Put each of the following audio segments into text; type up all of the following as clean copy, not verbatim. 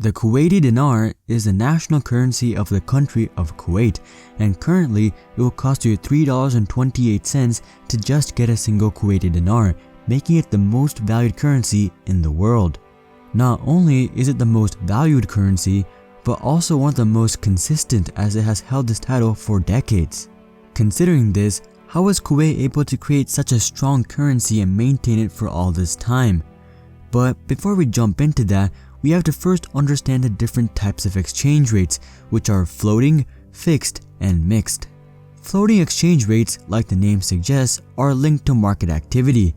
The Kuwaiti Dinar is the national currency of the country of Kuwait, and currently it will cost you $3.28 to just get a single Kuwaiti Dinar, making it the most valued currency in the world. Not only is it the most valued currency, but also one of the most consistent, as it has held this title for decades. Considering this, how was Kuwait able to create such a strong currency and maintain it for all this time? But before we jump into that, we have to first understand the different types of exchange rates, which are floating, fixed, and mixed. Floating exchange rates, like the name suggests, are linked to market activity.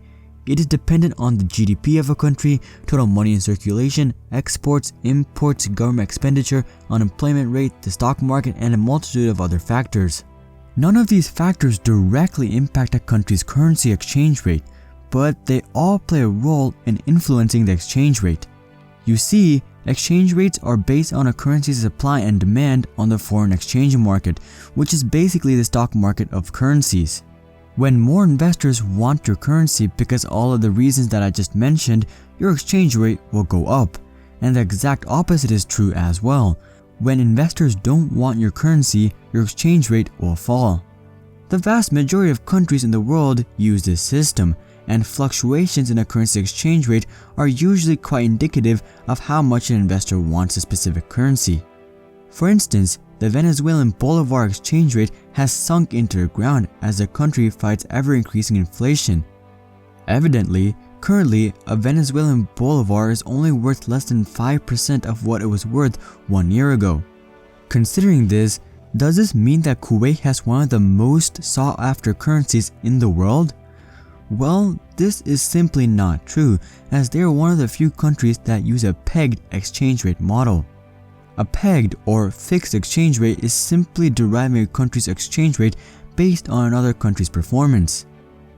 It is dependent on the GDP of a country, total money in circulation, exports, imports, government expenditure, unemployment rate, the stock market, and a multitude of other factors. None of these factors directly impact a country's currency exchange rate, but they all play a role in influencing the exchange rate. You see, exchange rates are based on a currency's supply and demand on the foreign exchange market, which is basically the stock market of currencies. When more investors want your currency because of all of the reasons that I just mentioned, your exchange rate will go up. And the exact opposite is true as well. When investors don't want your currency, your exchange rate will fall. The vast majority of countries in the world use this system, and fluctuations in a currency exchange rate are usually quite indicative of how much an investor wants a specific currency. For instance, the Venezuelan bolivar exchange rate has sunk into the ground as the country fights ever-increasing inflation. Evidently, currently, a Venezuelan bolivar is only worth less than 5% of what it was worth 1 year ago. Considering this, does this mean that Kuwait has one of the most sought-after currencies in the world? Well, this is simply not true, as they are one of the few countries that use a pegged exchange rate model. A pegged or fixed exchange rate is simply deriving a country's exchange rate based on another country's performance.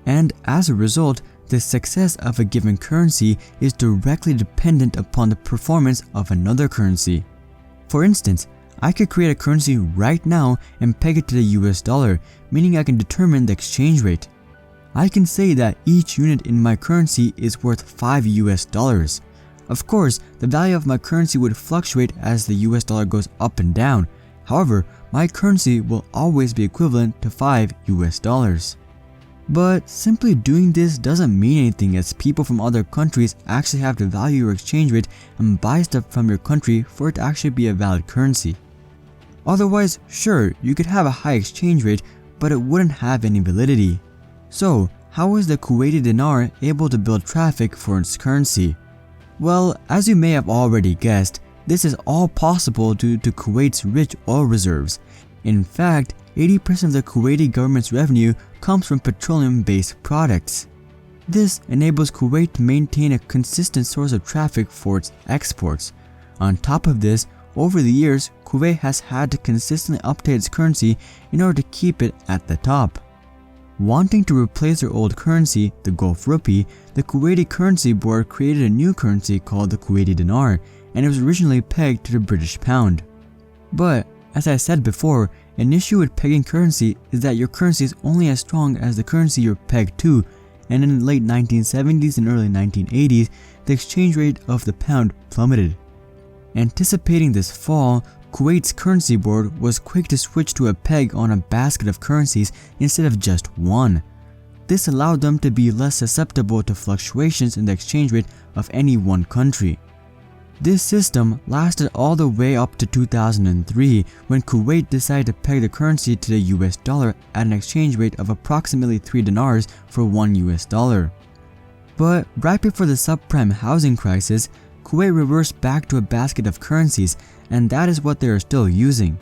And as a result, the success of a given currency is directly dependent upon the performance of another currency. For instance, I could create a currency right now and peg it to the US dollar, meaning I can determine the exchange rate. I can say that each unit in my currency is worth 5 US dollars. Of course, the value of my currency would fluctuate as the US dollar goes up and down. However, my currency will always be equivalent to 5 US dollars. But simply doing this doesn't mean anything, as people from other countries actually have to value your exchange rate and buy stuff from your country for it to actually be a valid currency. Otherwise, sure, you could have a high exchange rate, but it wouldn't have any validity. So, how is the Kuwaiti Dinar able to build traffic for its currency? Well, as you may have already guessed, this is all possible due to Kuwait's rich oil reserves. In fact, 80% of the Kuwaiti government's revenue comes from petroleum-based products. This enables Kuwait to maintain a consistent source of traffic for its exports. On top of this, over the years, Kuwait has had to consistently update its currency in order to keep it at the top. Wanting to replace their old currency, the Gulf Rupee, the Kuwaiti Currency Board created a new currency called the Kuwaiti Dinar, and it was originally pegged to the British pound. But, as I said before, an issue with pegging currency is that your currency is only as strong as the currency you're pegged to, and in the late 1970s and early 1980s, the exchange rate of the pound plummeted. Anticipating this fall, Kuwait's currency board was quick to switch to a peg on a basket of currencies instead of just one. This allowed them to be less susceptible to fluctuations in the exchange rate of any one country. This system lasted all the way up to 2003, when Kuwait decided to peg the currency to the US dollar at an exchange rate of approximately 3 dinars for 1 US dollar. But right before the subprime housing crisis, Kuwait reversed back to a basket of currencies, and that is what they are still using.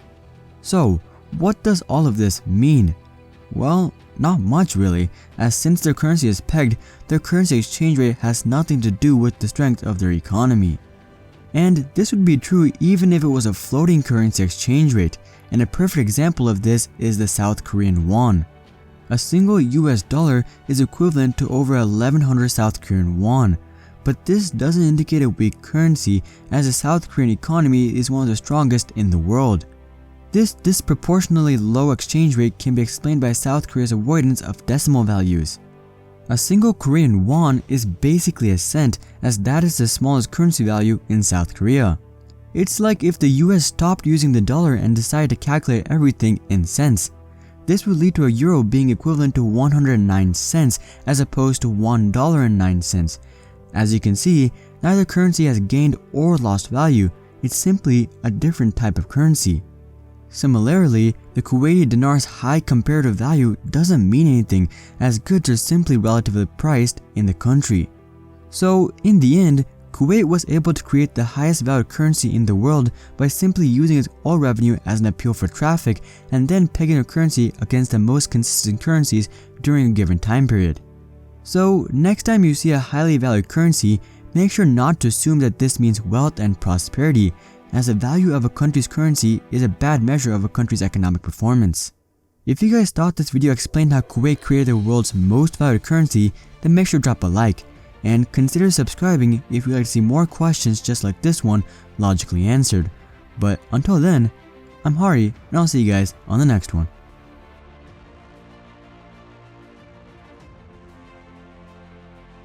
So, what does all of this mean? Well, not much really, as since their currency is pegged, their currency exchange rate has nothing to do with the strength of their economy. And this would be true even if it was a floating currency exchange rate, and a perfect example of this is the South Korean won. A single US dollar is equivalent to over 1100 South Korean won. But this doesn't indicate a weak currency, as the South Korean economy is one of the strongest in the world. This disproportionately low exchange rate can be explained by South Korea's avoidance of decimal values. A single Korean won is basically a cent, as that is the smallest currency value in South Korea. It's like if the US stopped using the dollar and decided to calculate everything in cents. This would lead to a euro being equivalent to 109 cents as opposed to $1.09. As you can see, neither currency has gained or lost value, it's simply a different type of currency. Similarly, the Kuwaiti dinar's high comparative value doesn't mean anything, as goods are simply relatively priced in the country. So in the end, Kuwait was able to create the highest valued currency in the world by simply using its oil revenue as an appeal for traffic and then pegging a currency against the most consistent currencies during a given time period. So next time you see a highly valued currency, make sure not to assume that this means wealth and prosperity, as the value of a country's currency is a bad measure of a country's economic performance. If you guys thought this video explained how Kuwait created the world's most valued currency, then make sure to drop a like. And consider subscribing if you'd like to see more questions just like this one logically answered. But until then, I'm Hari, and I'll see you guys on the next one.